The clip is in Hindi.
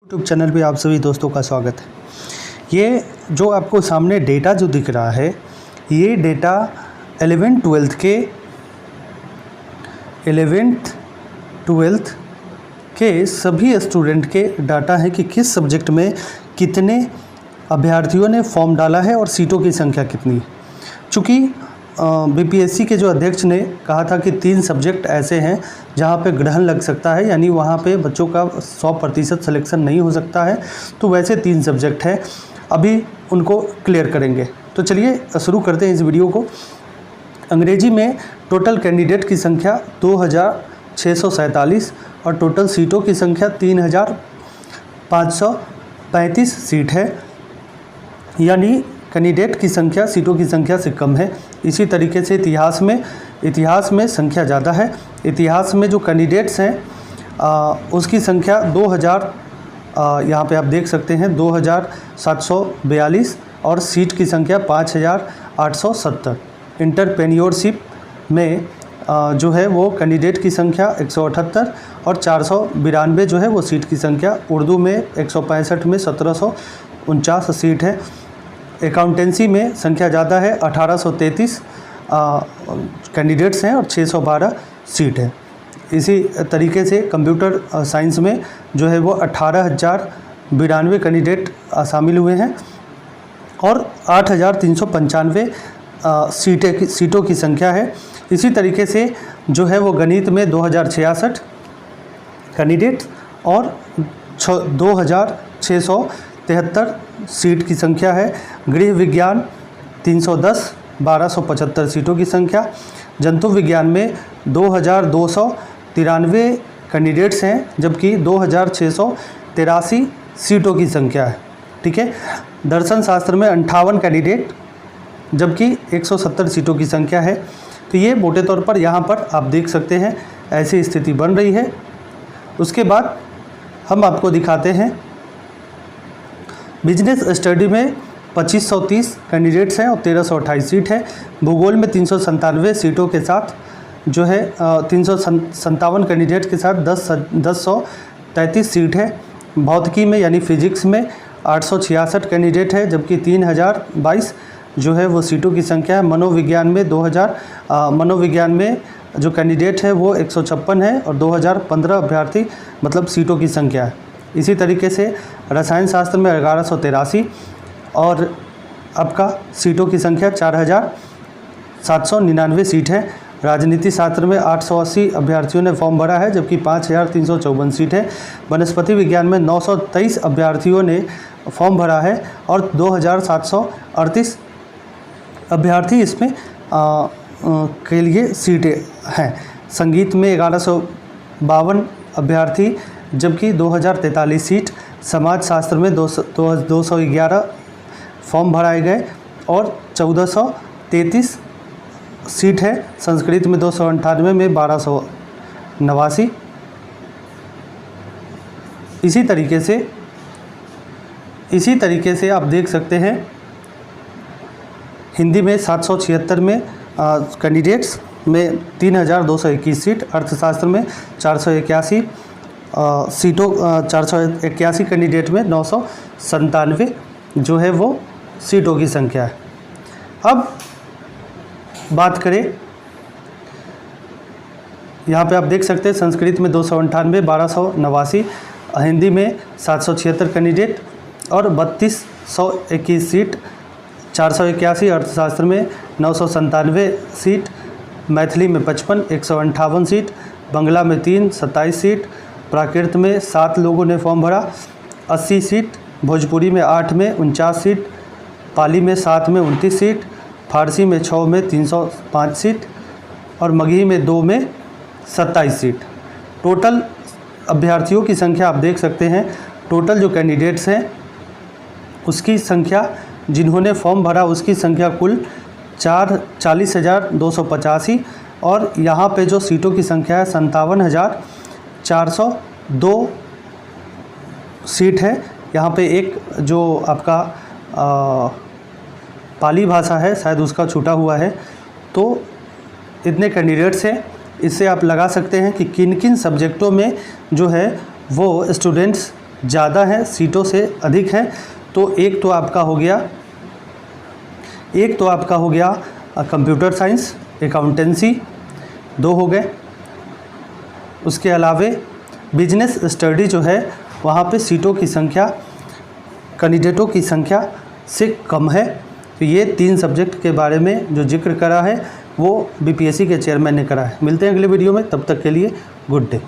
यूट्यूब चैनल पे आप सभी दोस्तों का स्वागत है। ये जो आपको सामने डेटा जो दिख रहा है, ये डेटा 11th-12th के सभी स्टूडेंट के डाटा है कि किस सब्जेक्ट में कितने अभ्यर्थियों ने फॉर्म डाला है और सीटों की संख्या कितनी है। चूँकि बीपीएससी के जो अध्यक्ष ने कहा था कि 3 सब्जेक्ट ऐसे हैं जहां पे ग्रहण लग सकता है, यानी वहां पे बच्चों का 100% सिलेक्शन नहीं हो सकता है, तो वैसे 3 सब्जेक्ट हैं, अभी उनको क्लियर करेंगे। तो चलिए शुरू करते हैं इस वीडियो को। अंग्रेजी में टोटल कैंडिडेट की संख्या 2647 और टोटल सीटों की संख्या 3535 सीट है, यानी कैंडिडेट की संख्या सीटों की संख्या से कम है। इसी तरीके से इतिहास में संख्या ज़्यादा है। इतिहास में जो कैंडिडेट्स हैं उसकी संख्या 2000 यहाँ पे आप देख सकते हैं 2742 और सीट की संख्या 5870। इंटरप्रेन्योरशिप में जो है वो कैंडिडेट की संख्या 178 और 492 जो है वो सीट की संख्या। उर्दू में 165 में 1749 सीट है। अकाउंटेंसी में संख्या ज़्यादा है, 1833 कैंडिडेट्स हैं और 612 सीट है। इसी तरीके से कंप्यूटर साइंस में जो है वो 18,092 कैंडिडेट शामिल हुए हैं और 8,395 सीटों की संख्या है। इसी तरीके से जो है वो गणित में 2066 कैंडिडेट और 2673 सीट की संख्या है। गृह विज्ञान 310 1275 सीटों की संख्या। जंतु विज्ञान में 2293 कैंडिडेट्स हैं, जबकि 2683 सीटों की संख्या है। ठीक है। दर्शन शास्त्र में 58 कैंडिडेट जबकि 170 सीटों की संख्या है। तो ये मोटे तौर पर यहाँ पर आप देख सकते हैं ऐसी स्थिति बन रही है। उसके बाद हम आपको दिखाते हैं बिजनेस स्टडी में 2530 कैंडिडेट्स हैं और 1328 सीट है। भूगोल में 397 सीटों के साथ जो है 357 कैंडिडेट के साथ 1033 सीट है। भौतिकी में यानी फिजिक्स में 866 कैंडिडेट है, जबकि 3022 जो है वो सीटों की संख्या है। मनोविज्ञान में जो कैंडिडेट है वो 156 है और 2015 अभ्यर्थी मतलब सीटों की संख्या है। इसी तरीके से रसायन शास्त्र में 1183 और आपका सीटों की संख्या 4799 सीट है। राजनीति शास्त्र में 880 अभ्यर्थियों ने फॉर्म भरा है, जबकि 5354 सीट है। वनस्पति विज्ञान में 923 अभ्यर्थियों ने फॉर्म भरा है और 2738 अभ्यर्थी इसमें के लिए सीटें हैं। संगीत में 1152 अभ्यर्थी जबकि 2043 सीट। समाज शास्त्र में 211 फॉर्म भराए गए और 1433 सीट है। संस्कृत में 298 में 1289। इसी तरीके से आप देख सकते हैं हिंदी में 776 में कैंडिडेट्स में 3221 सीट। अर्थशास्त्र में 481 सीटों 481 कैंडिडेट में 997 जो है वो सीटों की संख्या है। अब बात करें, यहाँ पे आप देख सकते हैं संस्कृत में 298 1289, हिंदी में 776 कैंडिडेट और 3221 सीट। 481 अर्थशास्त्र में 997 सीट। मैथिली में 55 158 सीट। बंगला में 3 27 सीट। प्राकृत में 7 लोगों ने फॉर्म भरा 80 सीट। भोजपुरी में 8 में 49 सीट। पाली में 7 में 29 सीट। फारसी में 6 में 305 सीट और मगही में 2 में 27 सीट। टोटल अभ्यर्थियों की संख्या आप देख सकते हैं। टोटल जो कैंडिडेट्स हैं उसकी संख्या, जिन्होंने फॉर्म भरा उसकी संख्या कुल 40,285 और यहाँ पे जो सीटों की संख्या है 57,402 सीट है। यहाँ पे एक जो आपका पाली भाषा है शायद उसका छूटा हुआ है। तो इतने कैंडिडेट्स हैं। इससे आप लगा सकते हैं कि किन किन सब्जेक्टों में जो है वो स्टूडेंट्स ज़्यादा हैं, सीटों से अधिक हैं। तो एक तो आपका हो गया कंप्यूटर साइंस, अकाउंटेंसी, 2 हो गए। उसके अलावे बिजनेस स्टडी जो है वहाँ पे सीटों की संख्या कैंडिडेटों की संख्या से कम है। तो ये 3 सब्जेक्ट के बारे में जो जिक्र करा है वो बीपीएससी के चेयरमैन ने करा है। मिलते हैं अगले वीडियो में, तब तक के लिए गुड डे।